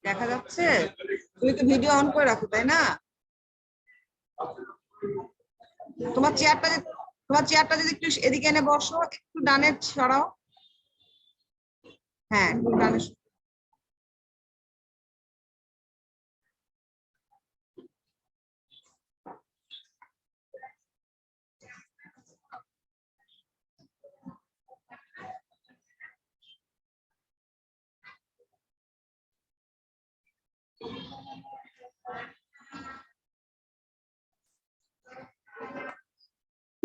দেখা যাচ্ছে? তুমি তো ভিডিও অন করে রাখো, তাই না? তোমার চেয়ারটা যদি একটু এদিকে এনে বসো, একটু ডানে সরাও। হ্যাঁ, একটু ডানে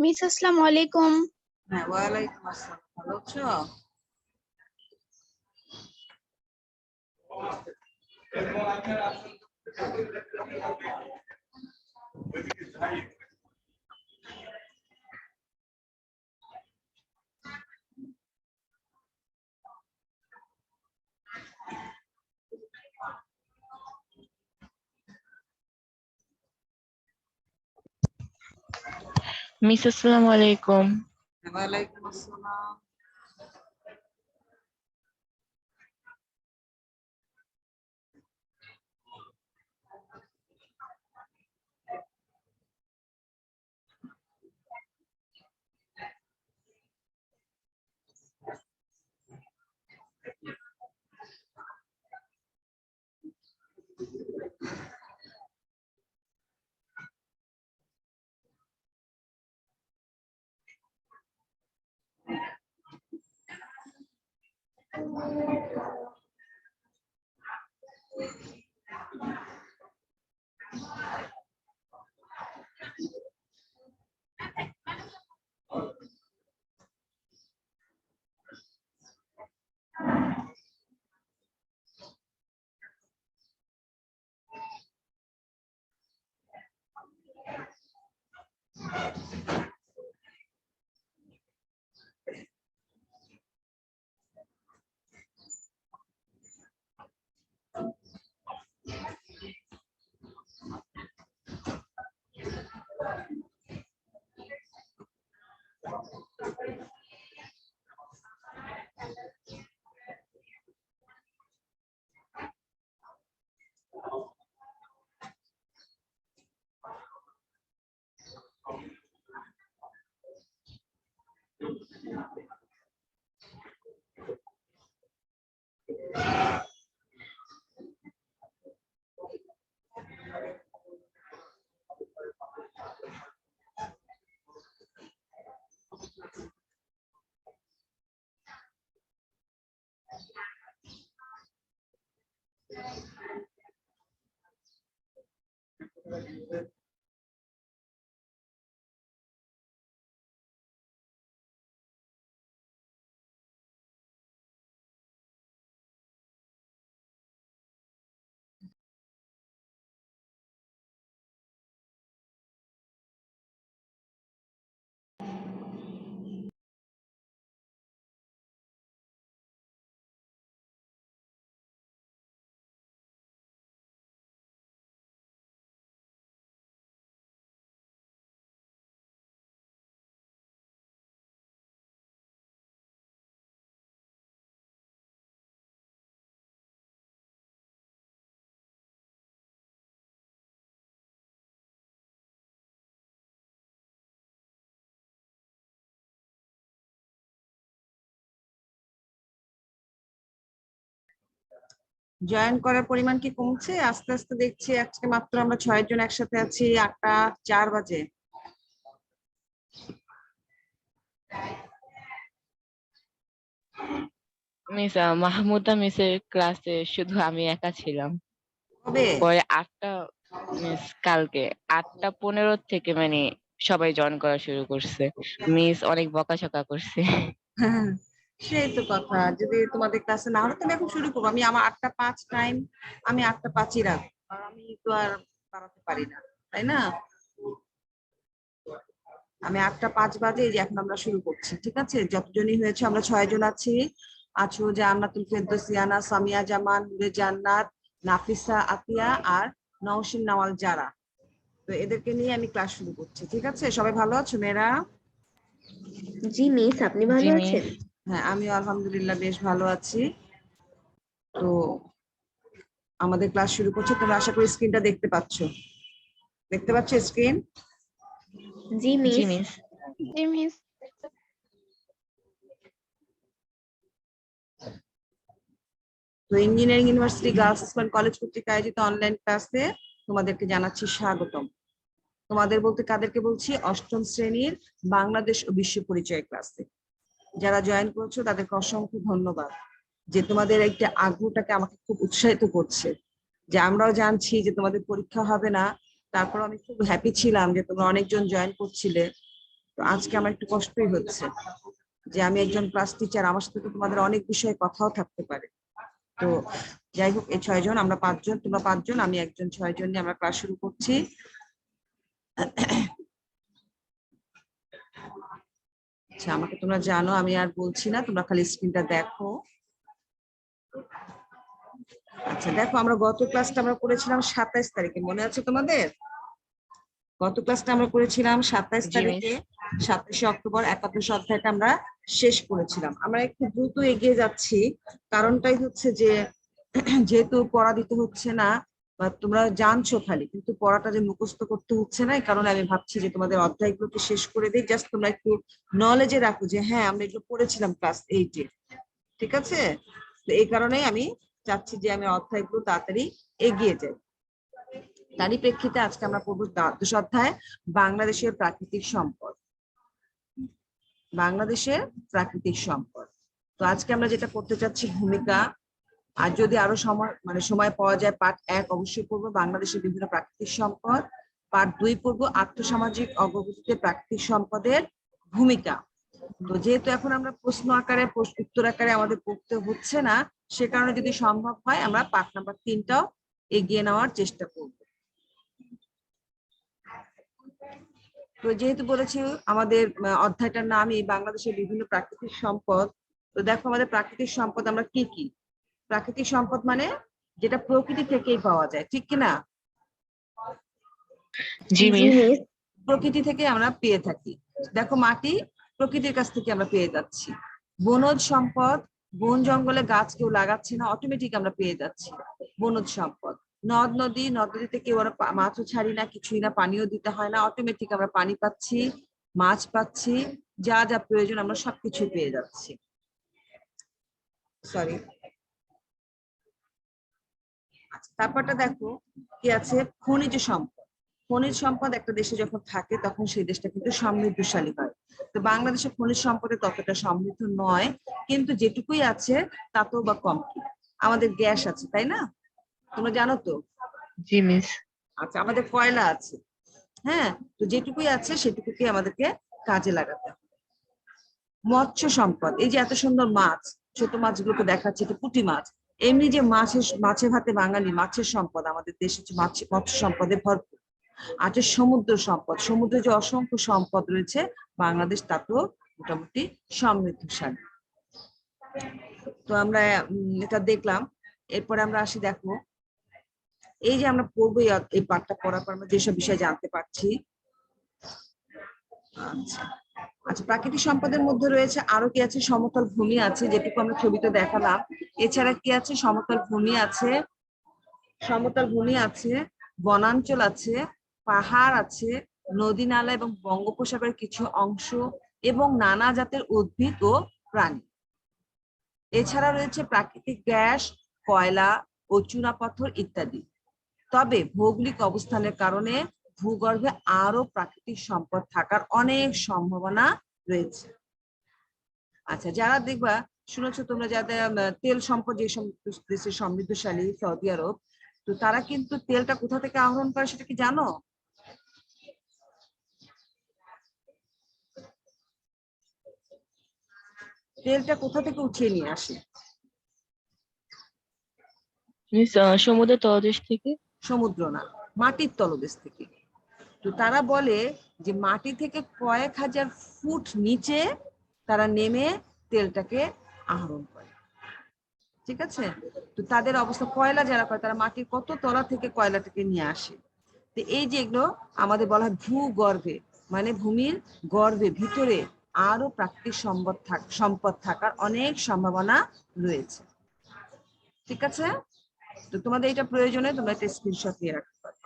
মিস আসসালামু আলাইকুম। হ্যাঁ, ওয়ালাইকুম আসসালাম। ভালো আছো? মিস আসসালামু আলাইকুম। ওয়ালাইকুম আসসালাম। জয়েন করার পরিমাণ কি কমছে? আস্তে আস্তে দেখছি আজকে মাত্র আমরা 6 জন একসাথে আছি, 8টা 4 বাজে। মিস মাহমুদা মিসের ক্লাসে শুধু আমি একা ছিলাম। কবে? পরে 8টা মিস কালকে 8টা 15 থেকে মানে সবাই জয়েন করা শুরু করছে। মিস অনেক বকাঝকা করছে। হ্যাঁ, সেই তো কথা। যদি তোমাদের ক্লাসে না হলে তুমি এখন শুরু করবো। আমার 8টা 5 টাইম, আমি 8টা 5-ই রাখবো, আর আমি তো আর বাড়াতে পারি না, তাই না? আমি 8টা 5 বাজে, এই যে এখন আমরা শুরু করছি। ঠিক আছে, যতজনই হয়েছে আমরা 6 জন আছি। আছো জান্নাতুল ফেরদৌস, ইয়ানা, সামিয়া জামান, নূরে জান্নাত, নাফিসা, আতিয়া আর নওশিন নওয়াল যারা। তো এদেরকে নিয়ে আমি ক্লাস শুরু করছি। ঠিক আছে, সবাই ভালো আছো মেয়েরা? জি মিস, আপনি জি ভালো মিস। আছেন? হ্যাঁ, আমি আলহামদুলিল্লাহ বেশ ভালো আছি। তো আমাদের ক্লাস শুরু করছে, তোমরা আশা করি স্ক্রিনটা দেখতে পাচ্ছ। দেখতে পাচ্ছ স্ক্রিন? জি জি মিস। মিস। জি মিস। তো engineering university girls school college কর্তৃক আয়োজিত অনলাইন ক্লাসে তোমাদেরকে জানাচ্ছি স্বাগতম। তোমাদের বলতে কাদেরকে বলছি? অষ্টম শ্রেণীর বাংলাদেশ ও বিশ্ব পরিচয় ক্লাসে যারা জয়েন করছো তাদেরকে অসংখ্য ধন্যবাদ, যে তোমাদের একটা আগ্রহটাকে আমাকে খুব উৎসাহিত করছে। যে আমরাও জানছি যে তোমাদের পরীক্ষা হবে না, তারপর আমি খুব হ্যাপি ছিলাম যে তোমরা অনেকজন জয়েন করছিলে। তো আজকে আমার একটু কষ্টই হচ্ছে যে আমি একজন ক্লাস টিচার, আমার সাথে তো তোমাদের অনেক বিষয়ে কথাও থাকতে পারে। তো যাই হোক, এই 6 জন, আমরা 5 জন, তোমরা 5 জন, আমি একজন, 6 জন নিয়ে আমরা ক্লাস শুরু করছি। আচ্ছা, আমাকে তোমরা জানো, আমি আর বলছি না, তোমরা খালি স্ক্রিনটা দেখো। আচ্ছা দেখো, আমরা গত ক্লাসটা আমরা করেছিলাম 27 তারিখে, মনে আছে তোমাদের? গত ক্লাসটা আমরা করেছিলাম 27 জি মিস। তারিখে। 27শে অক্টোবর একাদশ অধ্যায়টা আমরা শেষ করেছিলাম। আমরা একটু দ্রুত এগিয়ে যাচ্ছি, কারণটাই হচ্ছে যে যেহেতু পড়া দিতে হচ্ছে না, বা তোমরা জানছো খালি, কিন্তু পড়াটা যে মুখস্থ করতে হচ্ছে না, এই কারণে আমি ভাবছি যে তোমাদের অধ্যায়গুলোকে শেষ করে দিই, জাস্ট তোমরা একটু নলেজে রাখো যে হ্যাঁ আমরা এগুলো পড়েছিলাম ক্লাস 8-এ। ঠিক আছে? তো এই কারণেই আমি চাচ্ছি যে আমি অধ্যায়গুলো তাড়াতাড়ি এগিয়ে যাই। তারই প্রেক্ষিতে আজকে আমরা পড়বো দ্বাদশ অধ্যায়, বাংলাদেশের প্রাকৃতিক সম্পদ। বাংলাদেশের প্রাকৃতিক সম্পদ। তো আজকে আমরা যেটা করতে চাচ্ছি ভূমিকা, আর যদি আরো সময় পাওয়া যায় পার্ট 1 অবশ্যই পড়বো বাংলাদেশের বিভিন্ন প্রাকৃতিক সম্পদ। পার্ট 2 পড়বো আর্থসামাজিক অগ্রগতিতে প্রাকৃতিক সম্পদের ভূমিকা। তো যেহেতু এখন আমরা প্রশ্ন আকারে উত্তর আকারে আমাদের পড়তে হচ্ছে না, সে কারণে যদি সম্ভব হয় আমরা পার্ট নাম্বার 3টাও এগিয়ে নেওয়ার চেষ্টা করব। তো যেহেতু বলেছি আমাদের অধ্যায়টার নামই বাংলাদেশের বিভিন্ন প্রাকৃতিক সম্পদ, তো দেখো আমাদের প্রাকৃতিক সম্পদ আমরা কি কি। প্রাকৃতিক সম্পদ মানে যেটা প্রকৃতি থেকেই পাওয়া যায়, ঠিক কিনা? জি জি মিস। মিস। প্রকৃতি থেকে আমরা পেয়ে থাকি। দেখো, মাটি প্রকৃতির কাছ থেকে আমরা পেয়ে যাচ্ছি। বনজ সম্পদ, বন জঙ্গলে গাছ কেউ লাগাচ্ছে না, অটোমেটিক আমরা পেয়ে যাচ্ছি বনজ সম্পদ। নদ নদী, নদ নদীতে কেউ আমরা মাছও ছাড়ি না, কিছুই না, পানিও দিতে হয় না, অটোমেটিক আমরা পানি পাচ্ছি, মাছ পাচ্ছি, যা যা প্রয়োজন আমরা সবকিছু পেয়ে যাচ্ছি। সরি। আচ্ছা, তারপরটা দেখো কি আছে, খনিজ সম্পদ। খনিজ সম্পদ একটা দেশে যখন থাকে তখন সেই দেশটা কিন্তু সমৃদ্ধশালী হয়। তো বাংলাদেশের খনিজ সম্পদে ততটা সমৃদ্ধ নয়, কিন্তু যেটুকুই আছে তাতেও বা কম কি। আমাদের গ্যাস আছে, তাই না? তোমরা জানো তো। জি মিস। আচ্ছা, আমাদের কয়লা আছে। হ্যাঁ, তো যেটুকুই আছে সেটুকুকে আমাদেরকে কাজে লাগাতে হবে। মৎস্য সম্পদ, এই যে এত সুন্দর মাছ, ছোট মাছগুলোকে দেখাচ্ছে, এটা পুঁটি মাছ। এমনি যে মাছে ভাতে বাঙালি, মাছের সম্পদ আমাদের দেশে মৎস্য সম্পদে ভরপুর। আছে সমুদ্র সম্পদ, সমুদ্রে যে অসংখ্য সম্পদ রয়েছে, বাংলাদেশ তাতেও মোটামুটি সমৃদ্ধশালী। তো আমরা এটা দেখলাম। এরপরে আমরা আসি, দেখো এই যে আমরা পড়বো এই পাঠটা পড়ার পর আমরা যেসব বিষয় জানতে পারছি। আচ্ছা আচ্ছা, প্রাকৃতিক সম্পদের মধ্যে রয়েছে আরো কি আছে, সমতল ভূমি আছে, যেটুকু আমরা ছবিতে দেখালাম। এছাড়া কি আছে, সমতল ভূমি আছে, সমতল ভূমি আছে, বনাঞ্চল আছে, পাহাড় আছে, নদী নালা এবং বঙ্গোপসাগরের কিছু অংশ, এবং নানা জাতের উদ্ভিদ ও প্রাণী। এছাড়া রয়েছে প্রাকৃতিক গ্যাস, কয়লা ও চুনাপাথর ইত্যাদি। তবে ভৌগোলিক অবস্থানের কারণে ভূগর্ভে আরো প্রাকৃতিক সম্পদ থাকার অনেক সম্ভাবনা রয়েছে। আচ্ছা, যারা দেখবা শুনেছো তোমরা, যাদের তেল সম্পদ, যে দেশের সমৃদ্ধশালী সৌদি আরব, তো তারা কিন্তু তেলটা কোথা থেকে আহরণ করে সেটা কি জানো? তেলটা কোথা থেকে উঠিয়ে নিয়ে আসে? মিস সমুদ্রের তলদেশ থেকে। সমুদ্র না, মাটির তলদেশ থেকে। তো তারা বলে যে মাটি থেকে কয়েক হাজার ফুট নিচে তারা নেমে তেলটাকে আহরণ করে। ঠিক আছে? তো তাদের অবস্থা, কয়লা যারা করে তারা মাটির কত তলা থেকে কয়লাটাকে নিয়ে আসে। তো এই যে এগুলো আমাদের বলা হয় ভূগর্ভে, মানে ভূমির গর্ভে ভিতরে আরো প্রাকৃতিক সম্পদ থাকার অনেক সম্ভাবনা রয়েছে। ঠিক আছে, তো তোমাদের এটা প্রয়োজনে তোমরা একটা স্ক্রিনশট নিয়ে রাখতে পারো।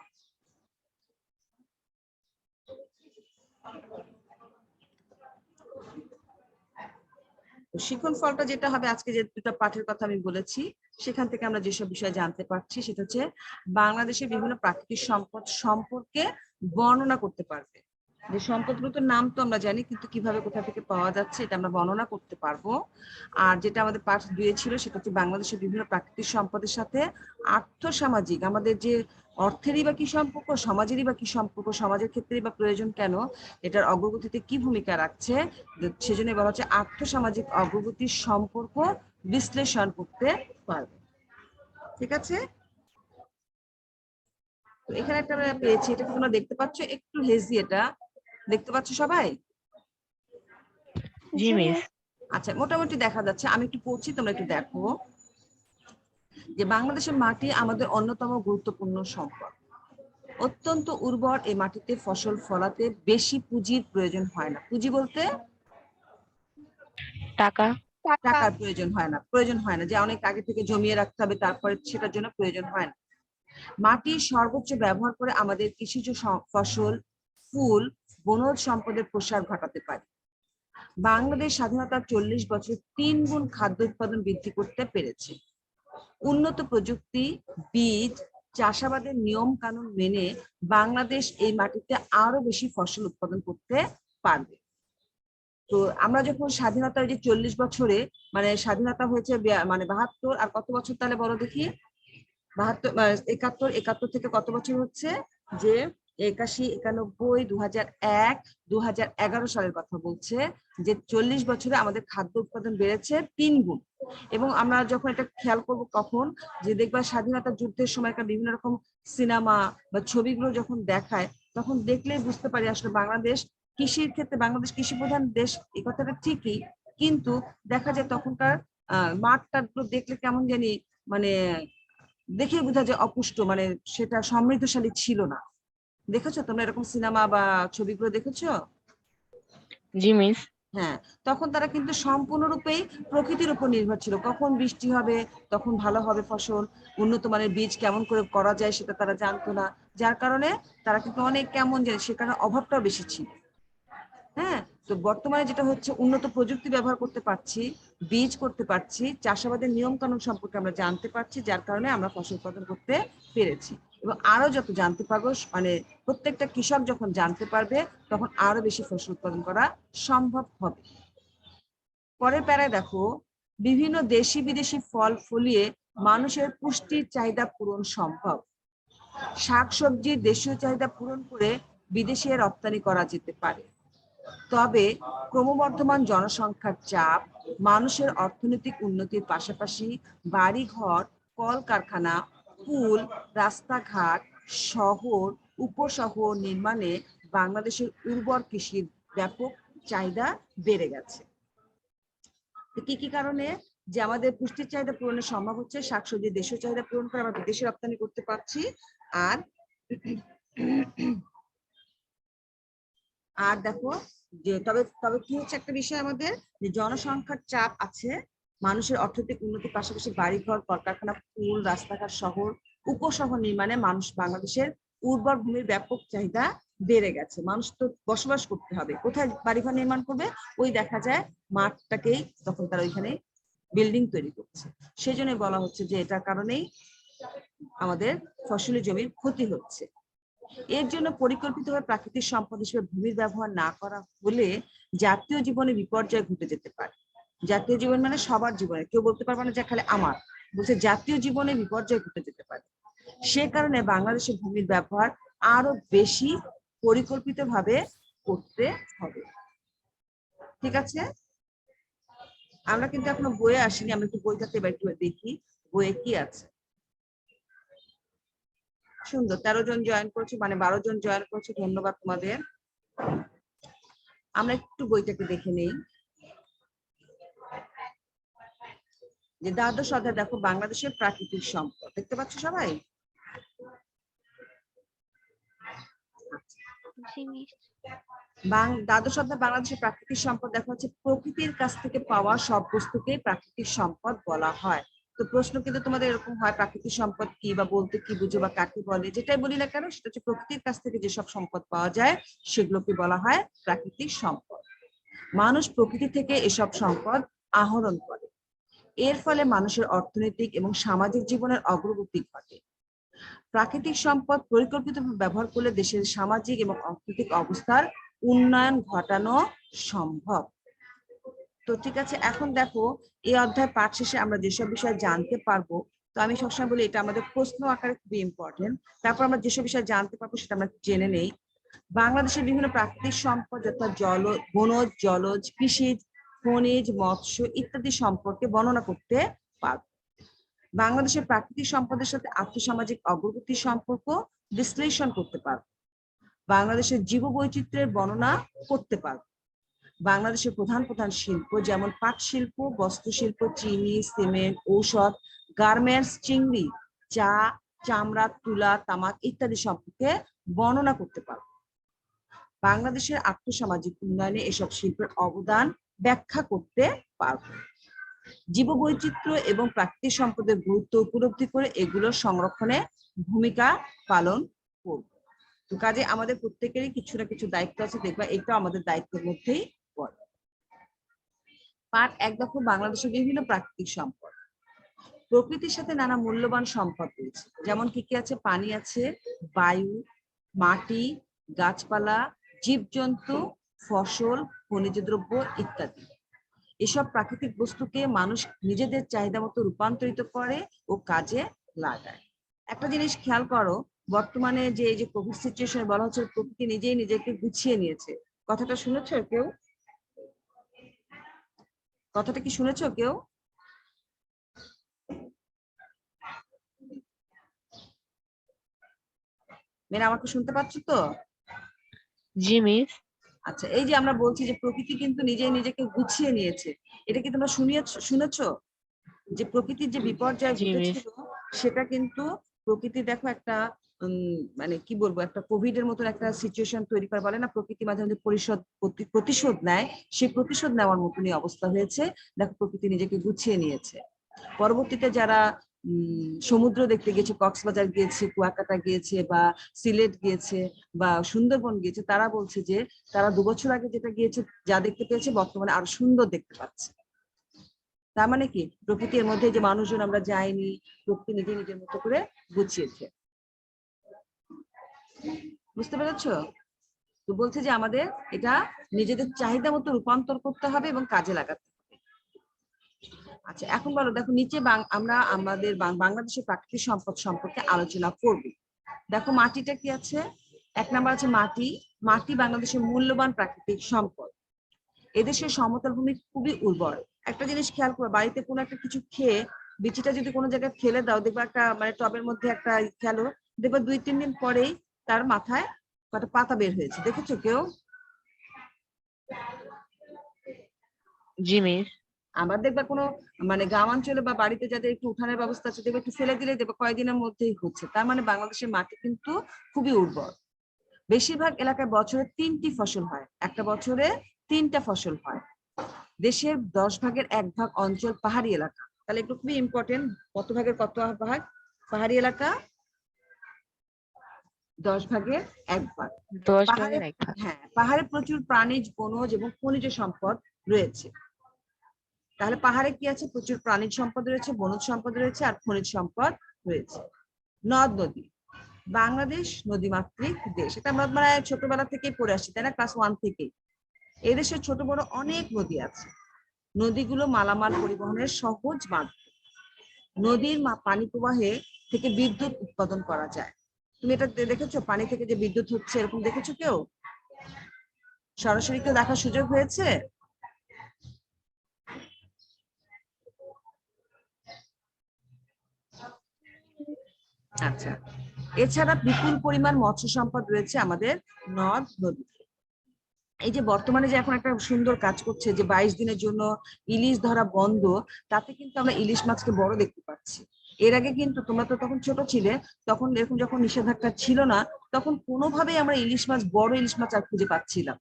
শিখন ফলটা যেটা হবে, আজকে যে দুটো পাঠের কথা আমি বলেছি সেখান থেকে আমরা যেসব বিষয় জানতে পারছি সেটা হচ্ছে বাংলাদেশের বিভিন্ন প্রাকৃতিক সম্পদ সম্পর্কে বর্ণনা করতে পারবে। যে সম্পদগুলোর নাম তো আমরা জানি, কিন্তু কিভাবে কোথা থেকে পাওয়া যাচ্ছে এটা আমরা বর্ণনা করতে পারবো। আর যেটা আমাদের পাঠ 2 ছিল সেটা হচ্ছে বাংলাদেশের বিভিন্ন প্রাকৃতিক সম্পদের সাথে আর্থসামাজিক, আমাদের যে অর্থেরই বা কি সম্পর্ক, সমাজেরই বা কি সম্পর্ক, সমাজের ক্ষেত্রেই বা প্রয়োজন কেন, এটার অগ্রগতিতে কি ভূমিকা রাখছে, সেজন্য বলা হচ্ছে আর্থসামাজিক অগ্রগতির সম্পর্ক বিশ্লেষণ করতে পারবে। ঠিক আছে, তো এখানে একটা আমরা পেয়েছি, এটা কি তোমরা দেখতে পাচ্ছ? একটু হেজি, এটা দেখতে পাচ্ছ সবাই? জি মিস। আচ্ছা, মোটামুটি দেখা যাচ্ছে, আমি একটু পড়ছি, তোমরা একটু দেখো। যে বাংলাদেশের মাটি আমাদের অন্যতম গুরুত্বপূর্ণ সম্পদ। অত্যন্ত উর্বর এই মাটিতে ফসল ফলাতে বেশি পুঁজির প্রয়োজন হয় না। পুঁজি বলতে টাকা। টাকার প্রয়োজন হয় না যে অনেক আগে থেকে জমিয়ে রাখতে হবে তারপরে সেটার জন্য প্রয়োজন হয় না। মাটির সর্বোচ্চ ব্যবহার করে আমাদের কৃষিজ ফসল, ফুল, বনজ সম্পদের প্রসার ঘটাতে পারে। বাংলাদেশ স্বাধীনতার 40 বছর 3 গুণ খাদ্য উৎপাদন বৃদ্ধি করতে পেরেছে। উন্নত প্রযুক্তি, বীজ, চাষাবাদের নিয়ম কানুন মেনে বাংলাদেশ এই মাটিতে আরো বেশি ফসল উৎপাদন করতে পারবে। তো আমরা যখন স্বাধীনতার যে 40 বছরে, মানে স্বাধীনতা হয়েছে মানে 72, আর কত বছর তাহলে বলো দেখি? 72, 71 থেকে কত বছর হচ্ছে? যে 81, 91, 2001, 2011 সালের কথা বলছে, যে 40 বছরে আমাদের খাদ্য উৎপাদন বেড়েছে 3 গুণ। এবং আমরা যখন এটা খেয়াল করব কখন, যে দেখবা স্বাধীনতা যুদ্ধের সময়কার বিভিন্ন রকম সিনেমা বা ছবিগুলো যখন দেখায়, তখন দেখলেই বুঝতে পারি আসলে বাংলাদেশ কৃষির ক্ষেত্রে, বাংলাদেশ কৃষি প্রধান দেশ এই কথাটা ঠিকই, কিন্তু দেখা যায় তখনকার মাঠটা দেখলে কেমন জানি, মানে দেখে বোঝা যায় অপুষ্ট, মানে সেটা সমৃদ্ধশালী ছিল না। দেখেছো তোমরা এরকম সিনেমা বা ছবিগুলো দেখেছো? জি মিস। হ্যাঁ, তখন তারা কিন্তু সম্পূর্ণরূপেই প্রকৃতির উপর নির্ভর ছিল, কখন বৃষ্টি হবে, তখন ভালো হবে ফসল, উন্নত মানের বীজ কেমন করে করা যায় সেটা তারা জানতো না। যার কারণে তারা কিন্তু অনেক কেমন যায়, সে কারণে অভাবটাও বেশি ছিল। হ্যাঁ, তো বর্তমানে যেটা হচ্ছে উন্নত প্রযুক্তি ব্যবহার করতে পারছি, বীজ করতে পারছি, চাষাবাদের নিয়ম কানুন সম্পর্কে আমরা জানতে পারছি, যার কারণে আমরা ফসল উৎপাদন করতে পেরেছি। এবং আরো যত জানতে পারবো, মানে প্রত্যেকটা কৃষক যখন জানতে পারবে তখন আরো বেশি ফসল উৎপাদন করা সম্ভব হবে। পরের প্যারায় দেখো, বিভিন্ন দেশি বিদেশি ফল ফলিয়ে মানুষের পুষ্টির চাহিদা পূরণ সম্ভব। শাকসবজির দেশীয় চাহিদা পূরণ করে বিদেশে রপ্তানি করা যেতে পারে। তবে ক্রমবর্ধমান জনসংখ্যার চাপ, মানুষের অর্থনৈতিক উন্নতির পাশাপাশি বাড়িঘর, কলকারখানা, পুল, রাস্তাঘাট, শহর, উপশহর নির্মাণে বাংলাদেশের উর্বর কৃষির ব্যাপক চাহিদা বেড়ে গেছে। কি কি কারণে যে আমাদের পুষ্টির চাহিদা পূরণের সম্ভব হচ্ছে? শাকসবজি দেশীয় চাহিদা পূরণ করে আমরা বিদেশে রপ্তানি করতে পারছি। আর আর দেখো, যে তবে তবে কি হচ্ছে একটা বিষয় আমাদের, যে জনসংখ্যার চাপ আছে, মানুষের অর্থনৈতিক উন্নতির পাশাপাশি বাড়িঘর, কলকারখানা, পুল, রাস্তাঘাট, শহর, উপশহর নির্মাণে বাংলাদেশের উর্বর ভূমির ব্যাপক চাহিদা বেড়ে গেছে। মানুষ তো বসবাস করতে হবে, কোথায় বাড়িঘর নির্মাণ করবে? ওই দেখা যায় মাঠটাকেই তখন তারা ওইখানে বিল্ডিং তৈরি করছে। সেই জন্য বলা হচ্ছে যে এটার কারণেই আমাদের ফসলি জমির ক্ষতি হচ্ছে। এর জন্য পরিকল্পিতভাবে প্রাকৃতিক সম্পদ হিসেবে ভূমির ব্যবহার না করা হলে জাতীয় জীবনে বিপর্যয় ঘটে যেতে পারে। জাতীয় জীবন মানে সবার জীবনে, কেউ বলতে পারবে না যে খালি আমার, বলছে জাতীয় জীবনে বিপর্যয় ঘটে যেতে পারে। সে কারণে বাংলাদেশের ভূমির ব্যবহার আরো বেশি পরিকল্পিতভাবে করতে হবে। ঠিক আছে, আমরা কিন্তু এখনো বইয়ে আসিনি, আমরা একটু বইটাতে একটু দেখি বইয়ে কি আছে। সুন্দর, 13 জন জয়েন করেছে, মানে 12 জন জয়েন করেছে, ধন্যবাদ তোমাদের। আমরা একটু বইটাকে দেখে নেই। যে দ্বাদশ অধ্যায় দেখো, বাংলাদেশের প্রাকৃতিক সম্পদ, দেখতে পাচ্ছ সবাই? জি মিস। দ্বাদশ অধ্যায় বাংলাদেশের প্রাকৃতিক সম্পদ দেখা হচ্ছে প্রকৃতির কাছ থেকে পাওয়া সব বস্তুকে প্রাকৃতিক সম্পদ বলা হয়। তো প্রশ্ন কিন্তু তোমাদের এরকম হয়, প্রাকৃতিক সম্পদ কি বা বলতে কি বুঝো বা কাকে বলে, যেটাই বলি না কেন সেটা হচ্ছে প্রকৃতির কাছ থেকে যেসব সম্পদ পাওয়া যায় সেগুলোকে বলা হয় প্রাকৃতিক সম্পদ। মানুষ প্রকৃতি থেকে এসব সম্পদ আহরণ করে, এর ফলে মানুষের অর্থনৈতিক এবং সামাজিক জীবনের অগ্রগতি ঘটে। প্রাকৃতিক সম্পদ পরিকল্পিতভাবে ব্যবহার করলে দেশের সামাজিক এবং অর্থনৈতিক অবস্থার উন্নয়ন ঘটানো সম্ভব। তো ঠিক আছে, এখন দেখো এই অধ্যায় পাঠ শেষে আমরা যেসব বিষয় জানতে পারবো, তো আমি সবসময় বলি এটা আমাদের প্রশ্ন আকারে খুবই ইম্পর্টেন্ট। তারপর আমরা যেসব বিষয় জানতে পারবো সেটা আমরা জেনে নেই। বাংলাদেশের বিভিন্ন প্রাকৃতিক সম্পদ যথা বনজ, জলজ, কৃষিজ, খনিজ, মৎস্য ইত্যাদি সম্পর্কে বর্ণনা করতে পারবো। বাংলাদেশের প্রাকৃতিক সম্পদের সাথে আর্থসামাজিক অগ্রগতির সম্পর্ক বিশ্লেষণ করতে পারবো। বাংলাদেশের জীববৈচিত্র্যের বর্ণনা করতে পারবো। বাংলাদেশের প্রধান প্রধান শিল্প যেমন পাট শিল্প, বস্ত্র শিল্প, চিনি, সিমেন্ট, ঔষধ, গার্মেন্টস, চিংড়ি, চা, চামড়া, তুলা, তামাক ইত্যাদি সম্পর্কে বর্ণনা করতে পারবো। বাংলাদেশের আর্থসামাজিক উন্নয়নে এসব শিল্পের অবদান ব্যাখ্যা করতে পারব। জীববৈচিত্র্য এবং প্রাকৃতিক সম্পদের গুরুত্ব উপলব্ধি করে এগুলোর সংরক্ষণে ভূমিকা পালন করব। তো কাজে আমাদের প্রত্যেকেরই কিছু না কিছু দায়িত্ব আছে, দেখবা এটা আমাদের দায়িত্বের মধ্যেই পড়ে। পাঠ 1 দেখো বাংলাদেশের বিভিন্ন প্রাকৃতিক সম্পদ। প্রকৃতির সাথে নানা মূল্যবান সম্পদ রয়েছে, যেমন কি কি আছে? পানি আছে, বায়ু, মাটি, গাছপালা, জীবজন্তু, ফসল, খনিজ দ্রব্য ইত্যাদি। এসব প্রাকৃতিক বস্তুকে মানুষ নিজেদের চাহিদা মতো রূপান্তরিত করে ও কাজে লাগায়। একটা জিনিস খেয়াল করো, বর্তমানে যে এই যে কোভিড সিচুয়েশন বলা হচ্ছে প্রকৃতি নিজেই নিজেকে গুছিয়ে নিয়েছে, কথাটা শুনেছো কেউ? কথাটা কি শুনেছো কেউ? মেয়েরা আমাকে শুনতে পাচ্ছ তো? জি মিস। আচ্ছা, এই যে আমরা বলছি যে প্রকৃতি কিন্তু নিজেই নিজেকে গুছিয়ে নিয়েছে, এটা কি তোমরা শুনেছো? যে প্রকৃতির যে বিপর্যয় জি মিস। ঘটেছিল সেটা কিন্তু প্রকৃতি দেখো একটা মানে কি বলবো, একটা কোভিড এর মতন একটা সিচুয়েশন তৈরি করে, বলে না প্রকৃতি মাঝে মাঝে প্রতিশোধ নেয়, সেই প্রতিশোধ নেওয়ার মতনই অবস্থা হয়েছে। দেখো প্রকৃতি নিজেকে গুছিয়ে নিয়েছে। পরবর্তীতে যারা সমুদ্র দেখতে গিয়েছে, কক্সবাজার গিয়েছে, কুয়াকাটা গিয়েছে বা সিলেট গিয়েছে বা সুন্দরবন গিয়েছে, তারা বলছে যে তারা 2 বছর আগে যেটা গিয়েছে যা দেখতে পেয়েছে বর্তমানে আরো সুন্দর দেখতে পাচ্ছে। তার মানে কি প্রকৃতির মধ্যে যে মানুষজন আমরা যাইনি, প্রকৃতি নিজে নিজের মতো করে গুছিয়েছে। বুঝতে পেরেছো? তো বলছে যে আমাদের এটা নিজেদের চাহিদা মতো রূপান্তর করতে হবে এবং কাজে লাগাতে হবে। আচ্ছা, এখন বলো, দেখো নিচে আমরা আমাদের বাংলাদেশের প্রাকৃতিক সম্পদ সম্পর্কে আলোচনা করব। দেখো মাটিটা কি আছে? 1 নাম্বার আছে মাটি। মাটি বাংলাদেশের মূল্যবান প্রাকৃতিক সম্পদ। এদেশের সমতল ভূমি খুবই উর্বর। একটা জিনিস খেয়াল করো, বাড়িতে কোনো একটা কিছু খেয়ে বিচিটা যদি কোনো জায়গায় ফেলে দাও, দেখবা একটা মানে টবের মধ্যে একটা খেলো, দেখবা 2-3 দিন পরেই তার মাথায় একটা পাতা বের হয়েছে, দেখেছো কেউ? জি মিস। আবার দেখবা কোনো মানে গ্রামাঞ্চলে বা বাড়িতে যাদের একটু উঠানের ব্যবস্থা আছে, দেখবে একটু ফেলে দিলে দেখবে কয়েকদিনের মধ্যেই হচ্ছে। তার মানে বাংলাদেশের মাটি কিন্তু খুবই উর্বর। বেশিরভাগ এলাকায় বছরে 3টি ফসল হয়, একটা বছরে 3টা ফসল হয়। দেশের 10 ভাগের 1 ভাগ অঞ্চল পাহাড়ি এলাকা। তাহলে একটু খুবই ইম্পর্টেন্ট, কত ভাগের কত ভাগ পাহাড়ি এলাকা? 10 ভাগের 1 ভাগ। 10 পাহাড়ে, ভাগের 1 ভাগ। হ্যাঁ, পাহাড়ে প্রচুর প্রাণীজ, বনজ এবং খনিজ সম্পদ রয়েছে। তাহলে পাহাড়ে কি আছে? প্রচুর প্রাণীজ সম্পদ রয়েছে, বনজ সম্পদ রয়েছে আর খনিজ সম্পদ রয়েছে। নদ নদী। বাংলাদেশ নদীমাতৃক দেশ, এটা আমরা মানে ছোটবেলা থেকেই পড়ে আসছি, তাই না? ক্লাস 1 থেকেই। এদেশে ছোট বড় অনেক নদী আছে। নদীগুলো মালামাল পরিবহনের সহজ মাধ্যম। নদীর পানি প্রবাহে থেকে বিদ্যুৎ উৎপাদন করা যায়। তুমি এটা দেখেছো? পানি থেকে যে বিদ্যুৎ হচ্ছে এরকম দেখেছো কেউ? সরাসরি কেউ দেখার সুযোগ হয়েছে? আচ্ছা, এছাড়া বিপুল পরিমাণ মৎস্য সম্পদ রয়েছে আমাদের নদ নদীতে। এই যে বর্তমানে যে এখন একটা সুন্দর কাজ করছে যে 22 দিনের জন্য ইলিশ ধরা বন্ধ, তাতে কিন্তু আমরা ইলিশ মাছকে বড় দেখতে পাচ্ছি। এর আগে কিন্তু তোমরা তো তখন ছোট ছিলে, তখন এরকম যখন নিষেধাজ্ঞা ছিল না, তখন কোনোভাবেই আমরা ইলিশ মাছ, বড় ইলিশ মাছ আর খুঁজে পাচ্ছিলাম।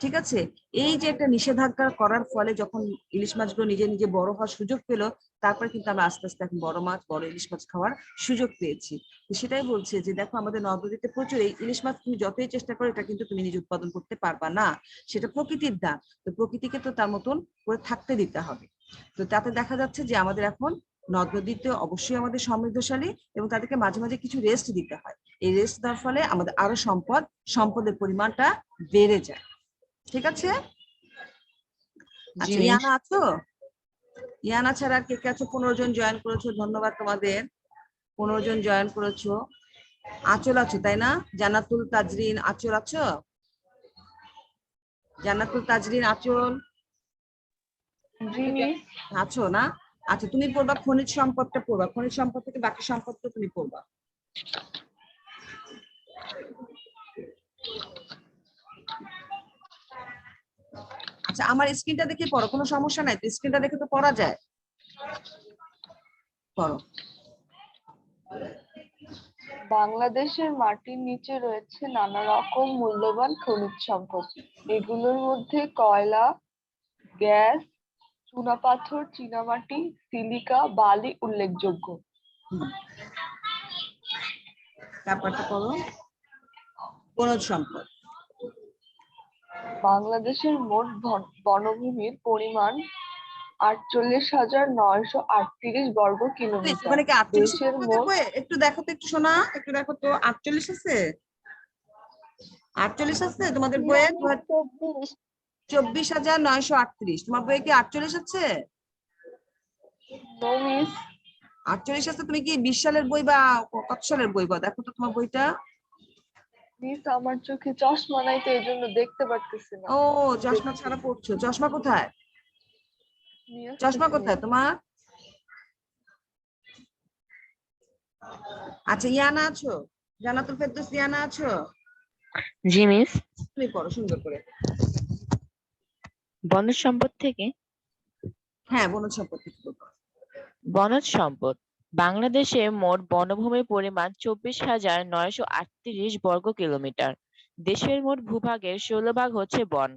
ঠিক আছে, এই যে একটা নিষেধাজ্ঞা করার ফলে যখন ইলিশ মাছগুলো নিজে নিজে বড় হওয়ার সুযোগ পেলো, তারপরে কিন্তু আমরা আস্তে আস্তে এখন বড় মাছ, বড় ইলিশ মাছ খাওয়ার সুযোগ পেয়েছি। তো সেটাই বলছে যে দেখো আমাদের নদীতে প্রচুর এই ইলিশ মাছ, তুমি যতই চেষ্টা করো এটা কিন্তু তুমি নিজে উৎপাদন করতে পারবা না, সেটা প্রকৃতির দান। তো প্রকৃতিকে তো তার মতন করে থাকতে দিতে হবে। তো তাতে দেখা যাচ্ছে যে আমাদের এখন নদ নদীতে অবশ্যই আমাদের সমৃদ্ধশালী, এবং তাদেরকে মাঝে মাঝে কিছু রেস্ট দিতে হয়। এই রেস্ট দেওয়ার ফলে আমাদের আরো সম্পদের পরিমাণটা বেড়ে যায়। ঠিক আছে। আচ্ছা, জি মিস। ইয়ানা আছো? ইয়ানা ছাড়া আর কে কে আছো? 15 জন জয়েন করেছো, ধন্যবাদ তোমাদের। 15 জন জয়েন করেছো। আঁচল আছো তাই না? জান্নাতুল তাজরিন আঁচল আছো? জান্নাতুল তাজরিন আঁচল জি মিস। আছো না? আচ্ছা, তুমি পড়বা খনিজ সম্পদটা, পড়বা খনিজ সম্পদ থেকে বাকি সম্পদটা তুমি পড়বা। আচ্ছা, আমার স্ক্রিনটা দেখে পড়ো, কোনো সমস্যা নাই তো? স্ক্রিনটা দেখে তো পড়া যায়, পড়ো। বাংলাদেশের মাটির নিচে রয়েছে নানা রকম মূল্যবান খনিজ সম্পদ। এগুলোর মধ্যে কয়লা, গ্যাস, চুনাপাথর, চীনামাটি, সিলিকা, বালি উল্লেখযোগ্য। হুম, তারপরটা পড়ো, খনিজ সম্পদ। বাংলাদেশের মোট বনভূমির পরিমাণ 48,938 বর্গ কিলোমিটার। ওখানে কি 48 আছে দেশের তোমাদের মোট বইয়ে? একটু দেখো তো, একটু শোনা, একটু দেখো তো, 48 আছে? 48 আছে তোমাদের বইয়ে? 24,938, তোমার বইয়ে কি 48 আছে? No miss. 48 আছে? তুমি কি 20 সালের বই বা কত সালের বই বা দেখো তো তোমার বইটা। মিস আমার চোখে চশমা নাই তো এই জন্য দেখতে পারতেছি না। ও, চশমা ছাড়া পড়ছো? চশমা কোথায়? নিয়ে চশমা আসতেছি কোথায় মিস। তোমার? আচ্ছা, ইয়ানা আছো? জান্নাতুল ফেরদৌস ইয়ানা আছো? জি মিস। তুমি পড়ো সুন্দর করে। বনজ সম্পদ থেকে হ্যাঁ, বনজ সম্পদ থেকে পড়ো। বনজ সম্পদ। বাংলাদেশে মোট বনভূমির পরিমাণ 24,938 বর্গ কিলোমিটার। দেশের মোট ভূভাগের 16 ভাগ হচ্ছে বন।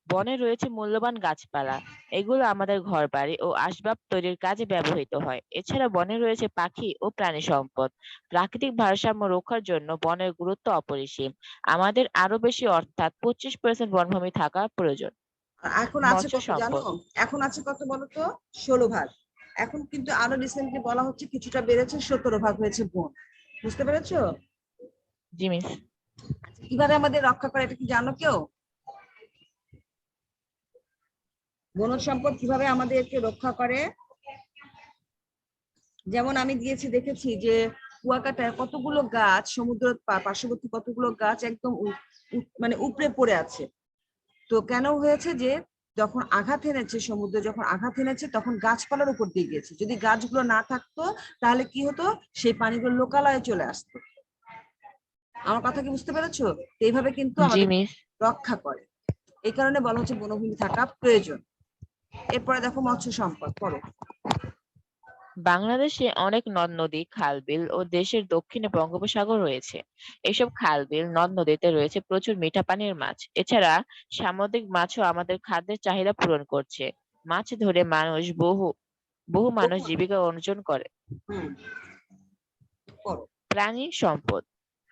বনে রয়েছে মূল্যবান গাছপালা। এগুলো আমাদের ঘরবাড়ি ও আসবাব তৈরির কাজে ব্যবহৃত হয়। এছাড়া বনে রয়েছে পাখি ও প্রাণী সম্পদ। প্রাকৃতিক ভারসাম্য রক্ষার জন্য বনের গুরুত্ব অপরিসীম। আমাদের আরো বেশি, অর্থাৎ 25% বনভূমি থাকা প্রয়োজন। আর এখন আছে মৎস্য কত জানো? সম্পদ। এখন আছে কত বলো তো? 16 ভাগ। এখন কিন্তু আরো রিসেন্টলি বলা হচ্ছে কিছুটা বেড়েছে, 17 ভাগ হয়েছে বন। বুঝতে পেরেছো? জি মিস। কিভাবে আমাদের রক্ষা করে এটা কি জানো কেউ? বনজ সম্পদ কিভাবে আমাদেরকে রক্ষা করে? যেমন আমি গিয়েছি, দেখেছি যে কুয়াকাটায় কতগুলো গাছ, সমুদ্র পার্শ্ববর্তী কতগুলো গাছ একদম মানে উপড়ে পড়ে আছে। তো কেন হয়েছে? যে যখন আঘাত এনেছে, সমুদ্র যখন আঘাত এনেছে, তখন গাছপালার উপর দিয়ে গিয়েছে। যদি গাছগুলো না থাকতো তাহলে কি হতো? সেই পানিগুলো লোকালয়ে চলে আসতো। আমার কথা কি বুঝতে পেরেছো? তো এইভাবে কিন্তু জি আমাদের মিস। রক্ষা করে। এই কারণে বলা হচ্ছে বনভূমি থাকা প্রয়োজন। এরপরে দেখো মৎস্য সম্পদ, পড়ো। বাংলাদেশে অনেক নদ-নদী, খাল-বিল ও দেশের দক্ষিণে বঙ্গোপসাগর রয়েছে। এসব খাল-বিল, নদ-নদীতে রয়েছে প্রচুর মিঠা পানির মাছ। এছাড়া সামুদ্রিক মাছও আমাদের খাদ্যের চাহিদা পূরণ করছে। মাছ ধরে বহু বহু মানুষ জীবিকা অর্জন করে। হুম, পড়ো। প্রাণী সম্পদ।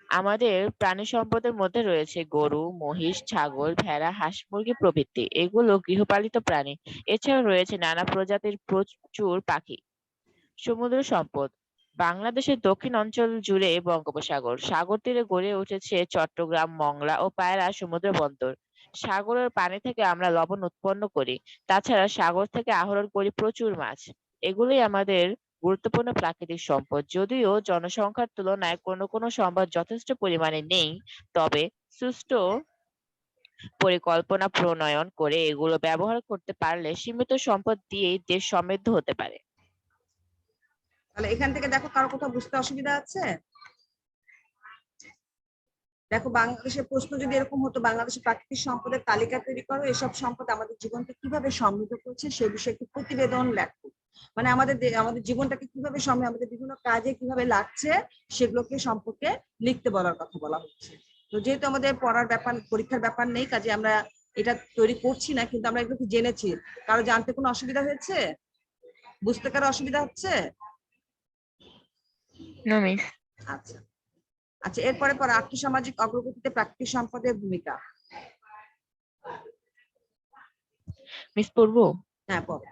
আমাদের প্রাণী সম্পদের মধ্যে রয়েছে গরু, মহিষ, ছাগল, ভেড়া, হাঁস, মুরগি প্রভৃতি। এগুলো গৃহপালিত প্রাণী। এছাড়া রয়েছে নানা প্রজাতির প্রচুর পাখি। সমুদ্র সম্পদ। বাংলাদেশের দক্ষিণ অঞ্চল জুড়ে বঙ্গোপসাগর। সাগর তীরে গড়ে উঠেছে চট্টগ্রাম, মংলা ও পায়রা সমুদ্র বন্দর। সাগরের পানি থেকে আমরা লবণ উৎপন্ন করি। তাছাড়া সাগর থেকে আহরণ করি প্রচুর মাছ। এগুলোই আমাদের গুরুত্বপূর্ণ প্রাকৃতিক সম্পদ। যদিও জনসংখ্যার তুলনায় কোনো কোনো সম্পদ যথেষ্ট পরিমাণে নেই, তবে সুষ্ঠু পরিকল্পনা প্রণয়ন করে এগুলো ব্যবহার করতে পারলে সীমিত সম্পদ দিয়েই দেশ সমৃদ্ধ হতে পারে। তাহলে এখান থেকে দেখো কারো কোথাও বুঝতে অসুবিধা আছে? দেখো, বাংলাদেশের প্রশ্ন যদি এরকম হতো, বাংলাদেশের প্রাকৃতিক সম্পদের তালিকা তৈরি করো, এসব সম্পদ আমাদের জীবনকে কিভাবে সমৃদ্ধ করছে সে বিষয়ে একটি প্রতিবেদন লেখো। মানে আমাদের জীবনটাকে কিভাবে আমাদের বিভিন্ন কাজে কিভাবে লাগছে সেগুলোকে সম্পর্কে লিখতে বলার কথা বলা হচ্ছে। তো যেহেতু আমাদের পড়ার ব্যাপার, পরীক্ষার ব্যাপার নেই, কাজে আমরা এটা তৈরি করছি না, কিন্তু আমরা এগুলো জেনেছি। কারো জানতে কোনো অসুবিধা হয়েছে? বুঝতে কারো অসুবিধা হচ্ছে? No miss. আচ্ছা আচ্ছা, এরপরে পরে আর্থসামাজিক অগ্রগতিতে প্রাকৃতিক সম্পদের ভূমিকা। মিস পূর্ব, হ্যাঁ বল।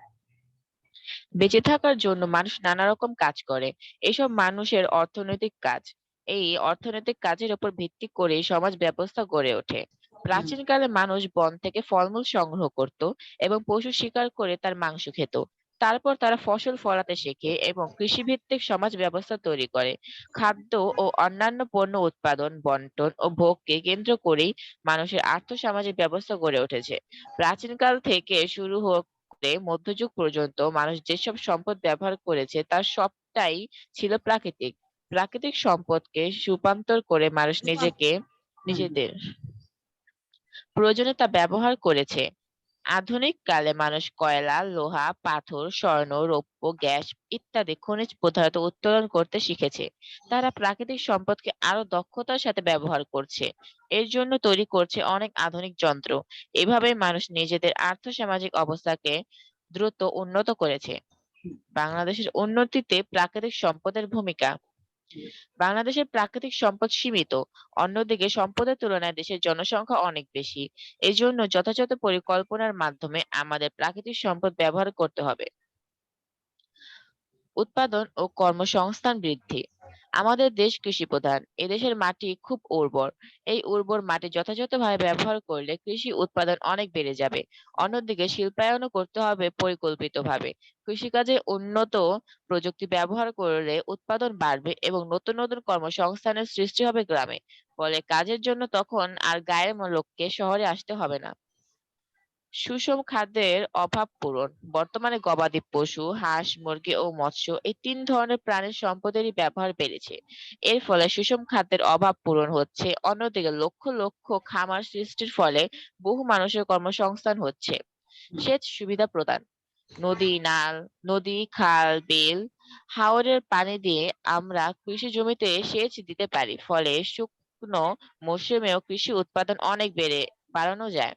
বেঁচে থাকার জন্য মানুষ নানা রকম কাজ করে। এসব মানুষের অর্থনৈতিক কাজ। এই অর্থনৈতিক কাজের উপর ভিত্তি করে সমাজ ব্যবস্থা গড়ে ওঠে। প্রাচীনকালে মানুষ বন থেকে ফলমূল সংগ্রহ করত এবং পশু শিকার করে তার মাংস খেত। তারপর তারা ফসল ফলাতে শেখে এবং কৃষিভিত্তিক সমাজ ব্যবস্থা তৈরি করে। খাদ্য ও অন্যান্য পণ্য উৎপাদন, বন্টন ও ভোগকে কেন্দ্র করেই মানুষের আর্থসামাজিক ব্যবস্থা গড়ে উঠেছে। প্রাচীনকাল থেকে শুরু করে মধ্যযুগ পর্যন্ত মানুষ যেসব সম্পদ ব্যবহার করেছে তার সবটাই ছিল প্রাকৃতিক। প্রাকৃতিক সম্পদকে রূপান্তর করে মানুষ নিজেদের প্রয়োজনে তা ব্যবহার করেছে। আধুনিক কালে মানুষ কয়লা, লোহা, পাথর, স্বর্ণ, রৌপ্য, গ্যাস ইত্যাদি খনিজ পদার্থ উত্তোলন করতে শিখেছে। তারা প্রাকৃতিক সম্পদকে আরো দক্ষতার সাথে ব্যবহার করছে। এর জন্য তৈরি করছে অনেক আধুনিক যন্ত্র। এভাবে মানুষ নিজেদের আর্থসামাজিক অবস্থাকে দ্রুত উন্নত করেছে। বাংলাদেশের উন্নতিতে প্রাকৃতিক সম্পদের ভূমিকা। বাংলাদেশের প্রাকৃতিক সম্পদ সীমিত। অন্যদিকে সম্পদের তুলনায় দেশের জনসংখ্যা অনেক বেশি। এজন্য যথাযথ পরিকল্পনার মাধ্যমে আমাদের প্রাকৃতিক সম্পদ ব্যবহার করতে হবে। উৎপাদন ও কর্মসংস্থান বৃদ্ধি। আমাদের দেশ কৃষি প্রধান। এদেশের মাটি খুব উর্বর। এই উর্বর মাটি যথাযথভাবে ব্যবহার করলে কৃষি উৎপাদন অনেক বেড়ে যাবে। অন্যদিকে শিল্পায়নও করতে হবে পরিকল্পিতভাবে। কৃষিকাজে উন্নত প্রযুক্তি ব্যবহার করলে উৎপাদন বাড়বে এবং নতুন নতুন কর্মসংস্থানের সৃষ্টি হবে গ্রামে। ফলে কাজের জন্য তখন আর গায়ের লোককে শহরে আসতে হবে না। সুষম খাদ্যের অভাব পূরণ। বর্তমানে গবাদি পশু, হাঁস, মুরগি ও মৎস্য এই ৩ ধরনের প্রাণীর সম্পদেরই ব্যবহার বেড়েছে। এর ফলে সুষম খাদ্যের অভাব পূরণ হচ্ছে। অন্যদিকে লক্ষ লক্ষ খামার সৃষ্টির ফলে বহু মানুষের কর্মসংস্থান হচ্ছে। সেচ সুবিধা প্রদান। নদী, খাল, বিল, হাওরের পানি দিয়ে আমরা কৃষি জমিতে সেচ দিতে পারি। ফলে শুকনো মৌসুমেও কৃষি উৎপাদন অনেক বাড়ানো যায়।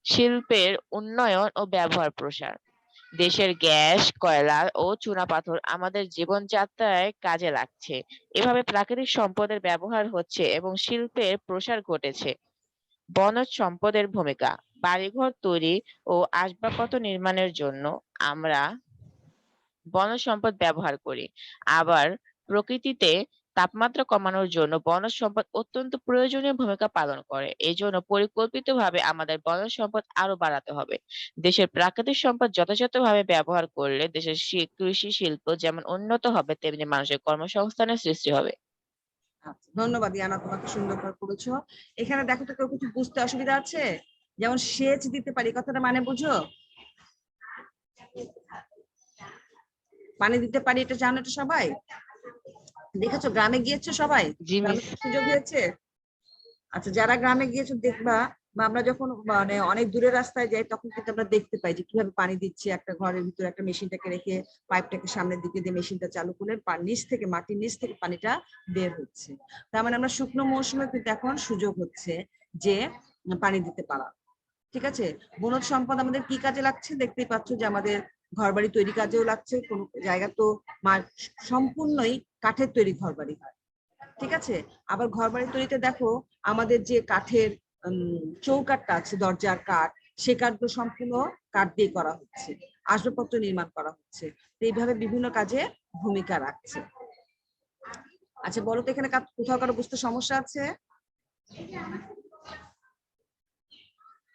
শিল্পের উন্নয়ন ও ব্যবহার প্রসার। দেশের গ্যাস, কয়লা ও চুনাপাথর আমাদের জীবনযাত্রায় কাজে লাগছে। এভাবে প্রাকৃতিক সম্পদের ব্যবহার হচ্ছে এবং শিল্পের প্রসার ঘটেছে। বনজ সম্পদের ভূমিকা। বাড়িঘর তৈরি ও আসবাবপত্র নির্মাণের জন্য আমরা বনজ সম্পদ ব্যবহার করি। আবার প্রকৃতিতে তাপমাত্রা কমানোর জন্য বনজ সম্পদ অত্যন্ত প্রয়োজনীয় ভূমিকা পালন করে। এজন্য পরিকল্পিতভাবে আমাদের বনজ সম্পদ আরো বাড়াতে হবে। দেশের প্রাকৃতিক সম্পদ যথাযথভাবে ব্যবহার করলে দেশের কৃষি শিল্প যেমন উন্নত হবে তেমনি মানুষের কর্মসংস্থানের সৃষ্টি হবে। আচ্ছা, ধন্যবাদ ইয়ানা, তোমাকে সুন্দর করে করেছো। এখানে দেখো তো কেউ কিছু বুঝতে অসুবিধা আছে? যেমন সেচ দিতে পারি, কথাটা মানে বুঝো? পানি দিতে পারি, এটা জানো? এটা সবাই দেখেছো? গ্রামে গিয়েছো সবাই? জি গ্রামে মিস। সুযোগ হয়েছে? আচ্ছা, যারা গ্রামে গিয়েছো দেখবা, বা আমরা যখন মানে অনেক দূরের রাস্তায় যাই তখন কিন্তু আমরা দেখতে পাই যে কিভাবে পানি দিচ্ছে। একটা ঘরের ভিতরে একটা মেশিনটাকে রেখে পাইপটাকে সামনের দিকে দিয়ে মেশিনটা চালু করলে নিচ থেকে, মাটির নিচ থেকে পানিটা বের হচ্ছে। তার মানে আমরা শুকনো মৌসুমে কিন্তু এখন সুযোগ হচ্ছে যে পানি দিতে পারা। ঠিক আছে। বনজ সম্পদ আমাদের কি কাজে লাগছে দেখতেই পাচ্ছ, যে আমাদের ঘর বাড়ি তৈরি কাজেও লাগছে। কোন জায়গা তো সম্পূর্ণই কাঠের তৈরি ঘর বাড়ি হয়। ঠিক আছে। আবার ঘর বাড়ি তৈরিতে দেখো, আমাদের যে কাঠের চৌকাঠটা আছে, দরজার কাঠ, সে কাঠগুলো সম্পূর্ণ কাঠ দিয়ে করা হচ্ছে। আসবাবপত্র নির্মাণ করা হচ্ছে। এইভাবে বিভিন্ন কাজে ভূমিকা রাখছে। আচ্ছা বলো তো, এখানে কোথাও কারো বুঝতে সমস্যা আছে?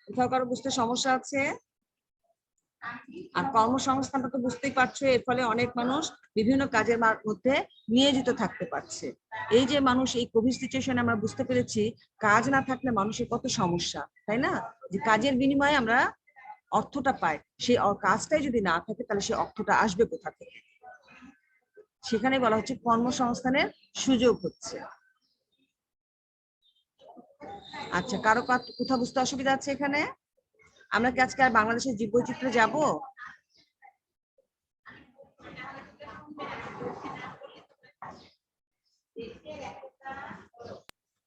কোথাও কারো বুঝতে সমস্যা আছে? আর কর্মসংস্থানটা তো বুঝতেই পারছো, এর ফলে অনেক মানুষ বিভিন্ন কাজের মধ্যে নিয়োজিত থাকতে পারছে। এই যে মানুষ এই কোভিড সিচুয়েশনে আমরা বুঝতে পেরেছি, কাজ না থাকলে মানুষের কত সমস্যা, তাই না? যে কাজের বিনিময়ে আমরা অর্থটা পাই, সেই কাজটাই যদি না থাকে তাহলে সেই অর্থটা আসবে কোথা থেকে? সেখানে বলা হচ্ছে কর্মসংস্থানের সুযোগ হচ্ছে। আচ্ছা, কারো কোথাও বুঝতে অসুবিধা আছে এখানে? আমরা কি আজকে আর বাংলাদেশের জীববৈচিত্র্যে যাব?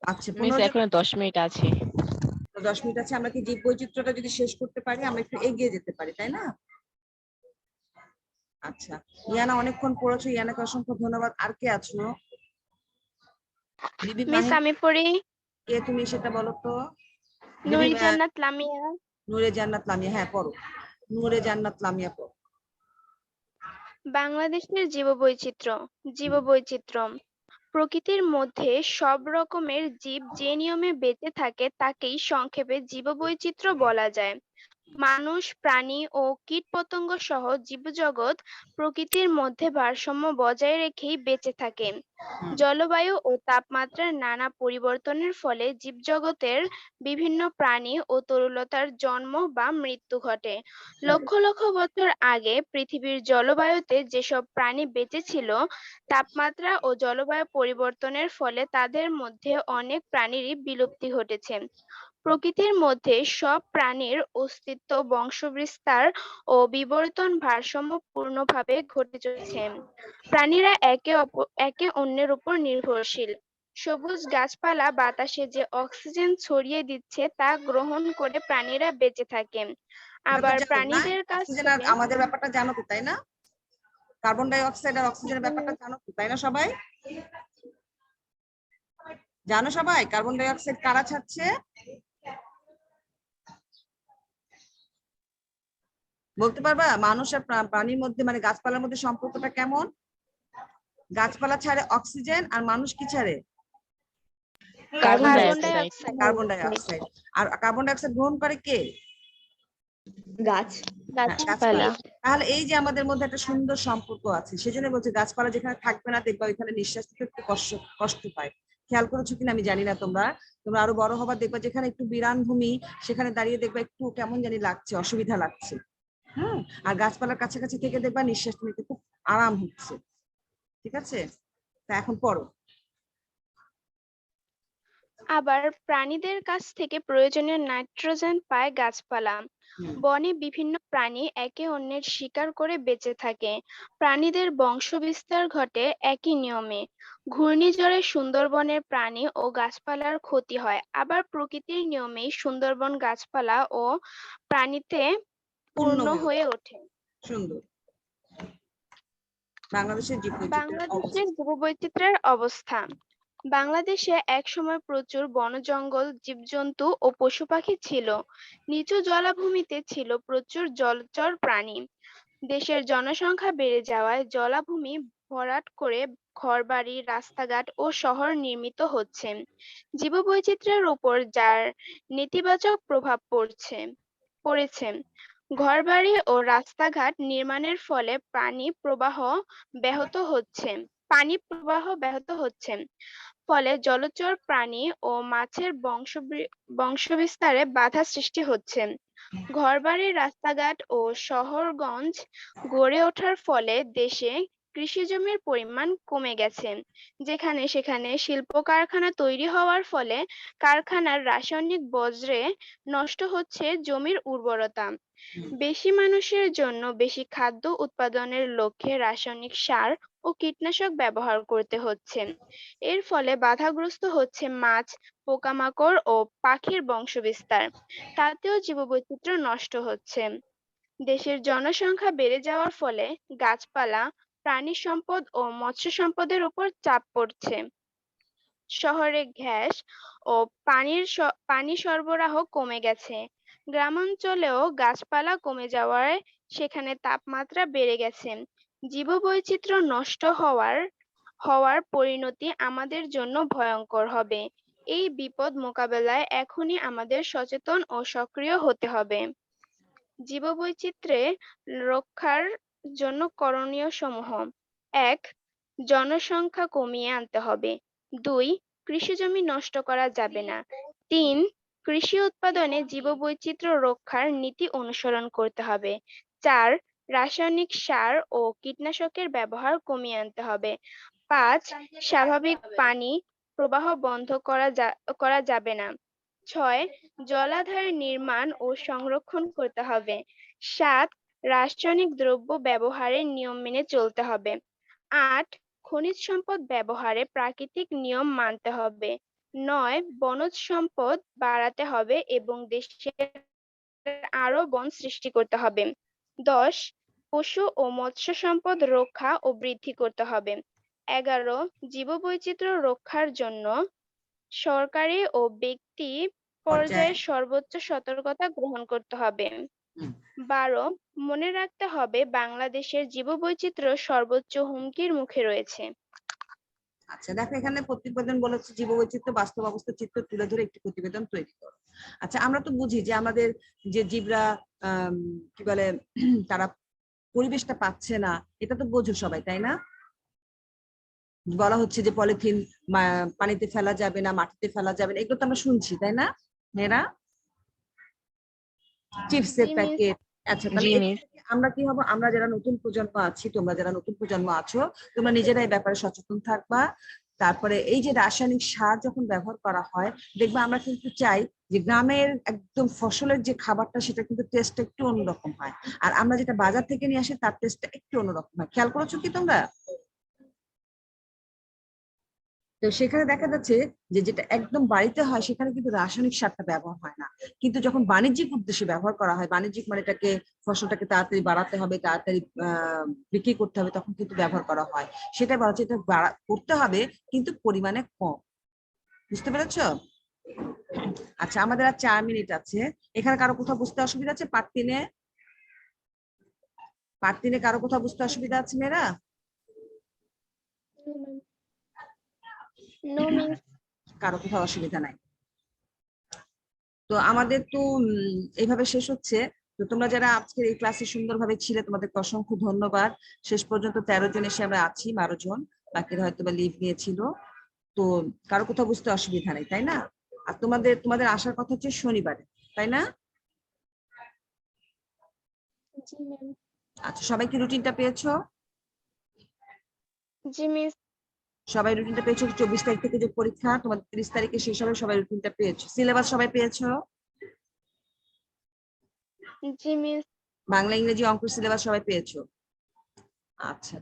আচ্ছা, মিস এখনো 10 মিনিট আছে। 10 মিনিট আছে, আমরা কি জীব বৈচিত্র্যটা যদি শেষ করতে পারি আমরা একটু এগিয়ে যেতে পারি, তাই না? আচ্ছা, ইয়ানা অনেকক্ষণ পড়েছো, ইয়ানাকে অসংখ্য ধন্যবাদ। আর কে আছো? বিবি মিস মাহিন, আমি পড়ি কে তুমি সেটা বলো তো? বিবি নুরি জান্নাত লামিয়া। নূরে জান্নাত লামিয়া, হ্যাঁ পড়ো। নূরে জান্নাত লামিয়া পড়ো। বাংলাদেশের জীববৈচিত্র্য প্রকৃতির মধ্যে সব রকমের জীব যে নিয়মে বেঁচে থাকে তাকেই সংক্ষেপে জীববৈচিত্র্য বলা যায়। মানুষ, প্রাণী ও কীটপতঙ্গ সহ জীবজগৎ প্রকৃতির মধ্যে ভারসাম্য বজায় রেখেই বেঁচে থাকে। হুম। জলবায়ু ও তাপমাত্রার নানা পরিবর্তনের ফলে জীবজগতের বিভিন্ন প্রাণী ও তরুলতার জন্ম বা মৃত্যু ঘটে। লক্ষ লক্ষ বছর আগে পৃথিবীর জলবায়ুতে যেসব প্রাণী বেঁচে ছিল, তাপমাত্রা ও জলবায়ু পরিবর্তনের ফলে তাদের মধ্যে অনেক প্রাণীরই বিলুপ্তি ঘটেছে। প্রকৃতির মধ্যে সব প্রাণীর অস্তিত্ব, বংশবিস্তার ও বিবর্তন ভারসাম্যপূর্ণভাবে ঘটে চলেছে। প্রাণীরা একে অন্যের উপর নির্ভরশীল। সবুজ গাছপালা বাতাসে যে অক্সিজেন ছড়িয়ে দিচ্ছে তা গ্রহণ করে প্রাণীরা বেঁচে থাকে। এটা তো আবার জানো না, প্রাণীদের কাছ অক্সিজেন আর থেকে আমাদের ব্যাপারটা জানো তো, তাই না? কার্বন ডাই অক্সাইড আর অক্সিজেনের ব্যাপারটা জানো তো, তাই না? সবাই জানো? সবাই কার্বন ডাই অক্সাইড কারা ছাড়ছে বলতে পারবা? মানুষ আর প্রাণীর মধ্যে মানে গাছপালার মধ্যে সম্পর্কটা কেমন? গাছপালা ছাড়ে অক্সিজেন আর মানুষ কি ছাড়ে? Carbon die carbon die oxide. Oxide. Carbon die oxide. আর কার্বন ডাই অক্সাইড গ্রহণ করে কে? গাছ। হ্যাঁ, গাছপালা। তাহলে এই যে আমাদের মধ্যে একটা সুন্দর সম্পর্ক আছে, সেজন্য বলছি গাছপালা যেখানে থাকবে না দেখবা ওইখানে নিঃশ্বাস নিতে একটু কষ্ট কষ্ট পায়। খেয়াল করেছো কিনা আমি জানি না, তোমরা তোমরা আরো বড় হবার দেখবা যেখানে একটু বিরান ভূমি সেখানে দাঁড়িয়ে দেখবা একটু কেমন জানি লাগছে, অসুবিধা লাগছে। হ্যাঁ, আর গাছপালার কাছাকাছি থেকে দেখবা নিঃশ্বাস নিতে খুব আরাম হচ্ছে। ঠিক আছে, তা এখন পড়ো। আবার প্রাণীদের কাছ থেকে প্রয়োজনীয় নাইট্রোজেন পায় গাছপালা। হুম। বনে বিভিন্ন প্রাণী একে অন্যের শিকার করে বেঁচে থাকে। প্রাণীদের বংশবিস্তার ঘটে একই নিয়মে। ঘূর্ণিঝড়ে সুন্দরবনের প্রাণী ও গাছপালার ক্ষতি হয়, আবার প্রকৃতির নিয়মেই সুন্দরবন গাছপালা ও প্রাণীতে পূর্ণ হয়ে ওঠে। সুন্দর। বাংলাদেশের জীববৈচিত্র্যের অবস্থা। বাংলাদেশের জীববৈচিত্র্যের অবস্থা। বাংলাদেশে একসময় প্রচুর বনজঙ্গল, জীবজন্তু ও পশু পাখি ছিল। নিচু জলাভূমিতে ছিল প্রচুর জলচর প্রাণী। দেশের জনসংখ্যা বেড়ে যাওয়ায় জলাভূমি ভরাট করে ঘরবাড়ি, রাস্তাঘাট ও শহর নির্মিত হচ্ছে। জীববৈচিত্র্যের উপর যার নেতিবাচক প্রভাব পড়েছে। ঘরবাড়ি ও রাস্তাঘাট নির্মাণের ফলে পানি প্রবাহ ব্যাহত হচ্ছে। ফলে জলচর প্রাণী ও মাছের বংশবিস্তারে বাধা সৃষ্টি হচ্ছে। ঘরবাড়ি, রাস্তাঘাট ও শহরগঞ্জ গড়ে ওঠার ফলে দেশে কৃষিজমির পরিমাণ কমে গেছে। যেখানে সেখানে শিল্প কারখানা তৈরি হওয়ার ফলে কারখানার রাসায়নিক বর্জ্যে নষ্ট হচ্ছে জমির উর্বরতা। বেশি মানুষের জন্য বেশি খাদ্য উৎপাদনের লক্ষ্যে রাসায়নিক সার ও কীটনাশক ব্যবহার করতে হচ্ছে। এর ফলে বাধাগ্রস্ত হচ্ছে মাছ, পোকামাকড় ও পাখির বংশবিস্তার। তাতেও জীববৈচিত্র্য নষ্ট হচ্ছে। দেশের জনসংখ্যা বেড়ে যাওয়ার ফলে গাছপালা, প্রাণী সম্পদ ও মৎস্য সম্পদের উপর চাপ পড়ছে। শহরে গ্যাস ও পানি সরবরাহ কমে গেছে। গ্রামাঞ্চলেও গাছপালা কমে যাওয়ায় সেখানে তাপমাত্রা বেড়ে গেছে। জীববৈচিত্র্য নষ্ট হওয়ার পরিণতি আমাদের জন্য ভয়ঙ্কর হবে। এই বিপদ মোকাবেলায় এখনই আমাদের সচেতন ও সক্রিয় হতে হবে। জীববৈচিত্র্য রক্ষার জন্য করণীয় সমূহ: ১. জনসংখ্যা কমিয়ে আনতে হবে। ২. কৃষিজমি নষ্ট করা যাবে না। ৩. কৃষি উৎপাদনে জীববৈচিত্র্য রক্ষার নীতি অনুসরণ করতে হবে। ৪. রাসায়নিক সার ও কীটনাশকের ব্যবহার কমিয়ে আনতে হবে। ৫. স্বাভাবিক পানি প্রবাহ বন্ধ করা যাবে না। ৬. জলাধার নির্মাণ ও সংরক্ষণ করতে হবে। ৭. রাসায়নিক দ্রব্য ব্যবহারের নিয়ম মেনে চলতে হবে। ৮. খনিজ সম্পদ ব্যবহারে প্রাকৃতিক নিয়ম মানতে হবে। 9 বনজ সম্পদ বাড়াতে হবে এবং দেশের আরো বন সৃষ্টি করতে হবে। 10 পশু ও মৎস্য সম্পদ রক্ষা ও বৃদ্ধি করতে হবে। 11 জীববৈচিত্র্য রক্ষার জন্য সরকারি ও ব্যক্তি পর্যায়ে সর্বোচ্চ সতর্কতা গ্রহণ করতে হবে। হুম। 12 মনে রাখতে হবে বাংলাদেশের জীববৈচিত্র্য সর্বোচ্চ হুমকির মুখে রয়েছে। আচ্ছা দেখো, এখানে প্রতিবেদন বলেছে জীববৈচিত্র্য বাস্তব অবস্থার চিত্র তুলে ধরে একটি প্রতিবেদন তৈরি করো। আচ্ছা আমরা তো বুঝি যে আমাদের যে জীবরা কি বলে তারা পরিবেশটা পাচ্ছে না, এটা তো বোঝো সবাই, তাই না? বলা হচ্ছে যে পলিথিন পানিতে ফেলা যাবে না, মাটিতে ফেলা যাবে না, এগুলো তো আমরা শুনছি, তাই না মেয়েরা? চিপসের জি মিস। প্যাকেট। আচ্ছা তাহলে জি এর মিস। থেকে আমরা কি হবো, আমরা যারা নতুন প্রজন্ম আছি, তোমরা যারা নতুন প্রজন্ম আছো, তোমরা নিজেরা এই ব্যাপারে সচেতন থাকবা। তারপরে এই যে রাসায়নিক সার যখন ব্যবহার করা হয়, দেখবা আমরা কিন্তু চাই যে গ্রামের একদম ফসলের যে খাবারটা সেটা কিন্তু টেস্টটা একটু অন্যরকম হয়, আর আমরা যেটা বাজার থেকে নিয়ে আসি তার টেস্টটা একটু অন্যরকম হয়। খেয়াল করেছো কি তোমরা? তো সেখানে দেখা যাচ্ছে যে যেটা একদম বাড়িতে হয় সেখানে কিন্তু রাসায়নিক সারটা ব্যবহার হয় না, কিন্তু যখন বাণিজ্যিক উদ্দেশ্যে ব্যবহার করা হয়, বাণিজ্যিক মানে এটাকে ফসলটাকে তাড়াতাড়ি বাড়াতে হবে, তাড়াতাড়ি বিক্রি করতে হবে, তখন কিন্তু ব্যবহার করা হয়। সেটা বলা হচ্ছে এটা করতে হবে কিন্তু পরিমাণে কম। বুঝতে পেরেছ? আচ্ছা আমাদের আর 4 মিনিট আছে। এখানে কারো কোথাও বুঝতে অসুবিধা আছে? পার্ট 3-এ কারো কোথাও বুঝতে অসুবিধা আছে মেয়েরা? No miss. কারো কোথাও অসুবিধা নাই? তো আমাদের তো এইভাবে শেষ হচ্ছে। তো তোমরা যারা আজকের এই ক্লাসে সুন্দরভাবে ছিলে তোমাদেরকে অসংখ্য ধন্যবাদ। শেষ পর্যন্ত 13 জন এসে আমরা আছি, 12 জন, বাকিরা হয়তো বা লিভ নিয়েছিল। তো কারো কোথাও বুঝতে অসুবিধা নেই, তাই না? আর তোমাদের আসার কথা হচ্ছে শনিবারে, তাই না? জি ম্যাম। আচ্ছা সবাই কি রুটিনটা পেয়েছো? জি মিস। সবাই রুটিনটা পেয়েছো? 24 তারিখ থেকে যে পরীক্ষা, তোমাদের 30 তারিখে শেষ হবে, সবাই রুটিনটা পেয়েছো? সিলেবাস সবাই পেয়েছো? জি মিস। বাংলা ইংরেজি অঙ্ক সিলেবাস সবাই পেয়েছো? আচ্ছা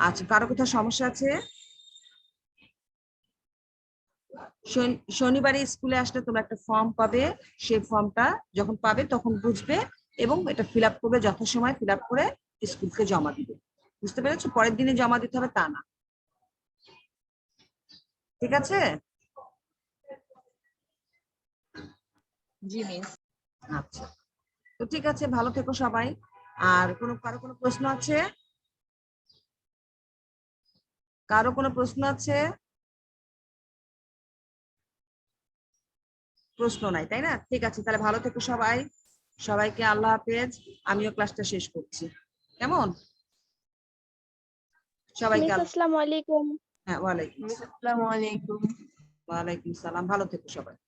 আচ্ছা, কারো কোথাও সমস্যা আছে? শনিবারে স্কুলে আসলে তোমরা একটা ফর্ম পাবে, সেই ফর্মটা যখন পাবে তখন বুঝবে এবং এটা ফিল আপ করবে, যথাসময়ে ফিল আপ করে স্কুলকে জমা দিবে। বুঝতে পেরেছো? পরের দিনে জমা দিতে হবে তা না। ঠিক আছে? জি মিস। আচ্ছা তো ঠিক আছে, ভালো থেকো সবাই। আর কারো কোনো প্রশ্ন আছে? কারো কোনো প্রশ্ন আছে? প্রশ্ন নাই, তাই না? ঠিক আছে, তাহলে ভালো থেকো সবাই। সবাইকে আল্লাহ হাফেজ। আমিও ক্লাসটা শেষ করছি, কেমন? সবাইকে মিস আসসালামু আলাইকুম। হ্যাঁ, ওয়ালাইকুম আসসালাম। আসসালামু আলাইকুম। ওয়ালাইকুম সালাম, ভালো থেকো সবাই।